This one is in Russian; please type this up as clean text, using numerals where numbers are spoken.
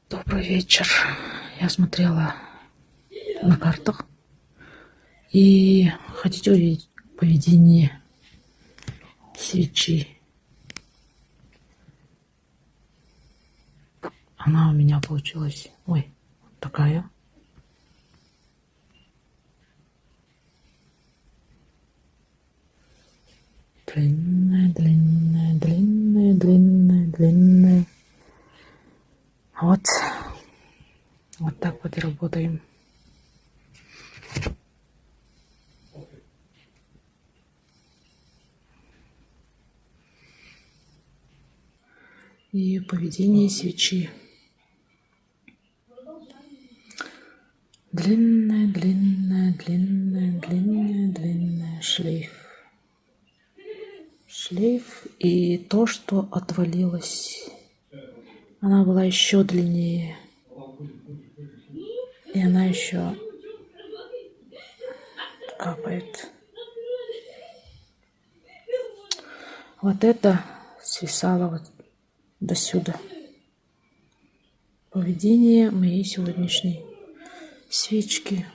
Добрый вечер. Я смотрела на картах и хотите увидеть поведение свечи. Она у меня получилась, ой, такая. Длинная, длинная, длинная, длинная, длинная. Вот так вот и работаем. И поведение свечи. Длинная, длинная, длинная, длинная, длинная шлейф. Шлейф и то, что отвалилось. Она была еще длиннее. И она еще капает. Вот это свисало вот до сюда. Поведение моей сегодняшней свечки.